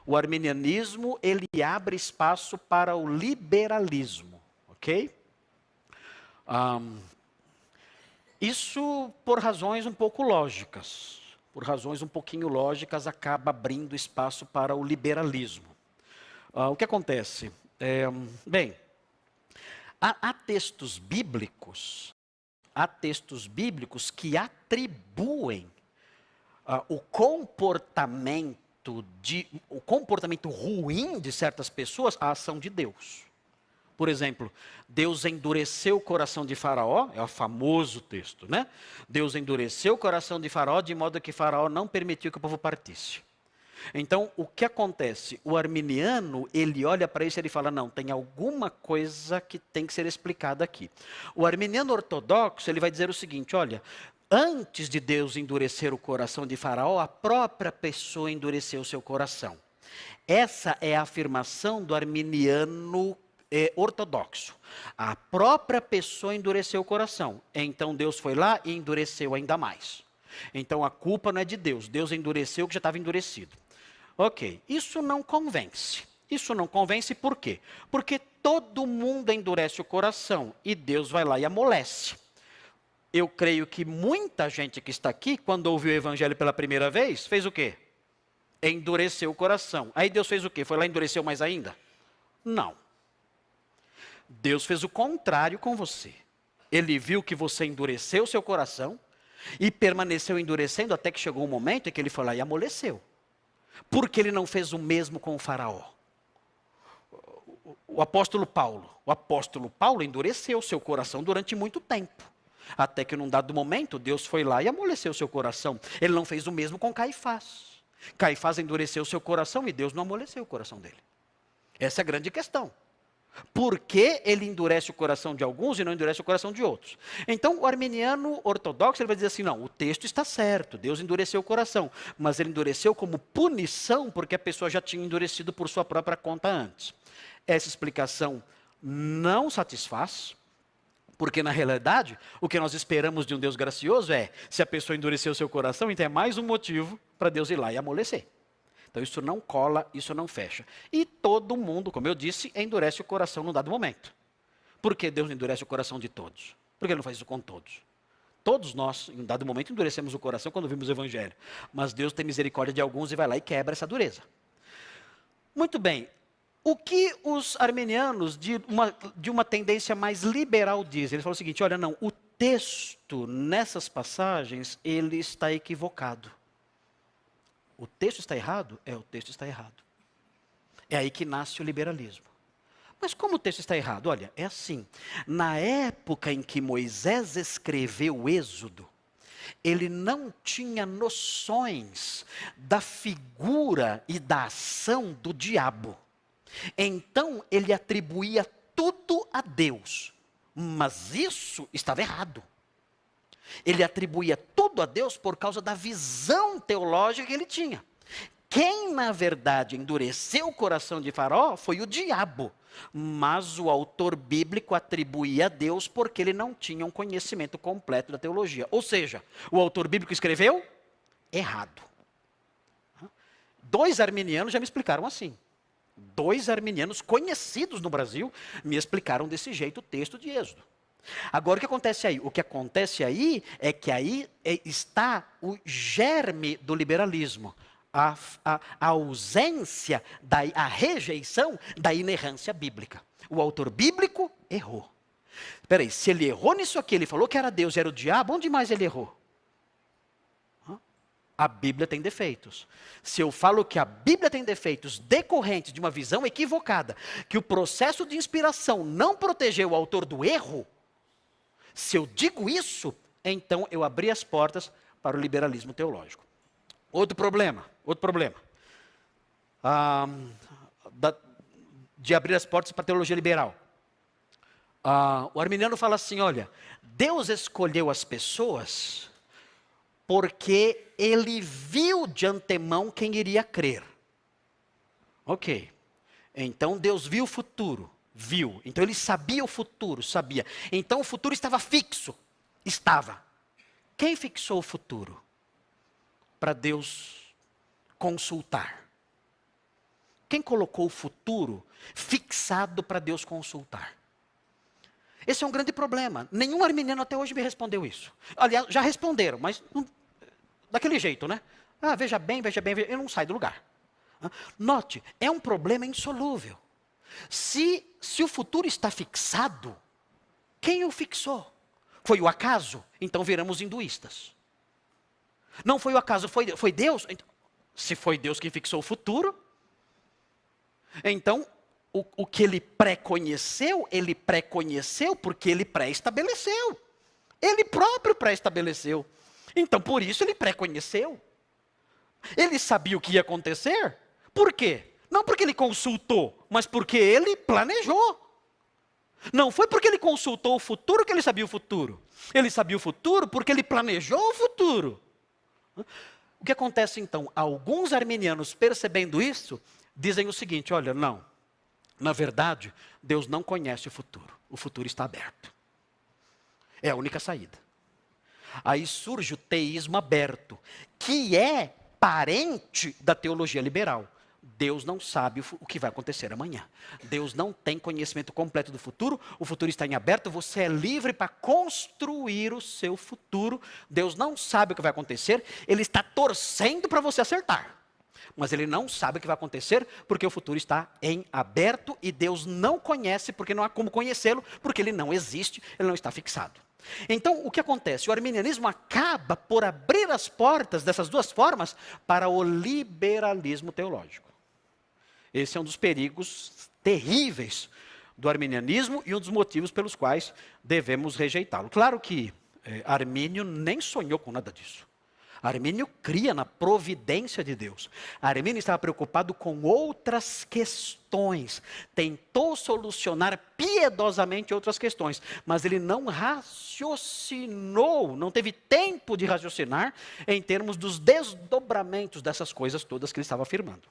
O arminianismo, ele abre espaço para o liberalismo, ok? Isso por razões um pouco lógicas. Por razões um pouquinho lógicas, acaba abrindo espaço para o liberalismo. O que acontece? Bem, há textos bíblicos que atribuem o comportamento ruim de certas pessoas à ação de Deus. Por exemplo, Deus endureceu o coração de Faraó, é o famoso texto, né? Deus endureceu o coração de Faraó de modo que Faraó não permitiu que o povo partisse. Então, o que acontece? O arminiano, ele olha para isso e ele fala, não, tem alguma coisa que tem que ser explicada aqui. O arminiano ortodoxo, ele vai dizer o seguinte, olha, antes de Deus endurecer o coração de Faraó, a própria pessoa endureceu o seu coração. Essa é a afirmação do arminiano ortodoxo. A própria pessoa endureceu o coração. Então Deus foi lá e endureceu ainda mais. Então a culpa não é de Deus. Deus endureceu o que já estava endurecido. Ok, isso não convence. Isso não convence por quê? Porque todo mundo endurece o coração e Deus vai lá e amolece. Eu creio que muita gente que está aqui, quando ouviu o evangelho pela primeira vez, fez o quê? Endureceu o coração. Aí Deus fez o quê? Foi lá e endureceu mais ainda? Não. Deus fez o contrário com você. Ele viu que você endureceu o seu coração e permaneceu endurecendo até que chegou um momento em que ele foi lá e amoleceu. Porque ele não fez o mesmo com o Faraó. O apóstolo Paulo endureceu o seu coração durante muito tempo. Até que num dado momento, Deus foi lá e amoleceu o seu coração. Ele não fez o mesmo com Caifás. Caifás endureceu o seu coração e Deus não amoleceu o coração dele. Essa é a grande questão. Por que ele endurece o coração de alguns e não endurece o coração de outros? Então, o arminiano ortodoxo ele vai dizer assim, não, o texto está certo, Deus endureceu o coração, mas ele endureceu como punição porque a pessoa já tinha endurecido por sua própria conta antes. Essa explicação não satisfaz, porque na realidade, o que nós esperamos de um Deus gracioso é, se a pessoa endureceu o seu coração, então é mais um motivo para Deus ir lá e amolecer. Então isso não cola, isso não fecha. E todo mundo, como eu disse, endurece o coração num dado momento. Por que Deus endurece o coração de todos? Por que Ele não faz isso com todos? Todos nós, em um dado momento, endurecemos o coração quando vimos o Evangelho. Mas Deus tem misericórdia de alguns e vai lá e quebra essa dureza. Muito bem. O que os arminianos, de uma tendência mais liberal, dizem? Eles falam o seguinte, olha, não, o texto nessas passagens, ele está equivocado. O texto está errado? O texto está errado. É aí que nasce o liberalismo. Mas como o texto está errado? Olha, é assim. Na época em que Moisés escreveu o Êxodo, ele não tinha noções da figura e da ação do diabo. Então, ele atribuía tudo a Deus. Mas isso estava errado. Ele atribuía tudo a Deus por causa da visão teológica que ele tinha. Quem, na verdade, endureceu o coração de Faraó foi o diabo. Mas o autor bíblico atribuía a Deus porque ele não tinha um conhecimento completo da teologia. Ou seja, o autor bíblico escreveu errado. 2 arminianos já me explicaram assim. 2 arminianos conhecidos no Brasil me explicaram desse jeito o texto de Êxodo. Agora, o que acontece aí? O que acontece aí é que aí está o germe do liberalismo. A ausência, a rejeição da inerrância bíblica. O autor bíblico errou. Espera aí, se ele errou nisso aqui, ele falou que era Deus e era o diabo, onde mais ele errou? A Bíblia tem defeitos. Se eu falo que a Bíblia tem defeitos decorrentes de uma visão equivocada, que o processo de inspiração não protegeu o autor do erro, se eu digo isso, então eu abri as portas para o liberalismo teológico. Outro problema. De abrir as portas para a teologia liberal. O arminiano fala assim, olha, Deus escolheu as pessoas porque ele viu de antemão quem iria crer. Ok. Então Deus viu o futuro. Viu. Então ele sabia o futuro, sabia. Então o futuro estava fixo. Estava. Quem fixou o futuro? Para Deus consultar. Quem colocou o futuro fixado para Deus consultar? Esse é um grande problema. Nenhum arminiano até hoje me respondeu isso. Aliás, já responderam, mas daquele jeito, né? Veja bem, ele não sai do lugar. Note, é um problema insolúvel. Se o futuro está fixado, quem o fixou? Foi o acaso? Então viramos hinduístas. Não foi o acaso, foi Deus? Se foi Deus quem fixou o futuro, então o que ele pré-conheceu porque ele pré-estabeleceu. Ele próprio pré-estabeleceu. Então por isso ele pré-conheceu. Ele sabia o que ia acontecer. Por quê? Não porque ele consultou, mas porque ele planejou. Não foi porque ele consultou o futuro que ele sabia o futuro. Ele sabia o futuro porque ele planejou o futuro. O que acontece então? Alguns arminianos, percebendo isso, dizem o seguinte: olha, não. Na verdade, Deus não conhece o futuro está aberto. É a única saída. Aí surge o teísmo aberto, que é parente da teologia liberal. Deus não sabe o que vai acontecer amanhã. Deus não tem conhecimento completo do futuro. O futuro está em aberto. Você é livre para construir o seu futuro. Deus não sabe o que vai acontecer. Ele está torcendo para você acertar. Mas ele não sabe o que vai acontecer porque o futuro está em aberto e Deus não conhece porque não há como conhecê-lo, porque ele não existe, ele não está fixado. Então, o que acontece? O arminianismo acaba por abrir as portas dessas duas formas para o liberalismo teológico. Esse é um dos perigos terríveis do arminianismo e um dos motivos pelos quais devemos rejeitá-lo. Claro que Armínio nem sonhou com nada disso. Armínio cria na providência de Deus. Armínio estava preocupado com outras questões. Tentou solucionar piedosamente outras questões. Mas ele não raciocinou, não teve tempo de raciocinar em termos dos desdobramentos dessas coisas todas que ele estava afirmando.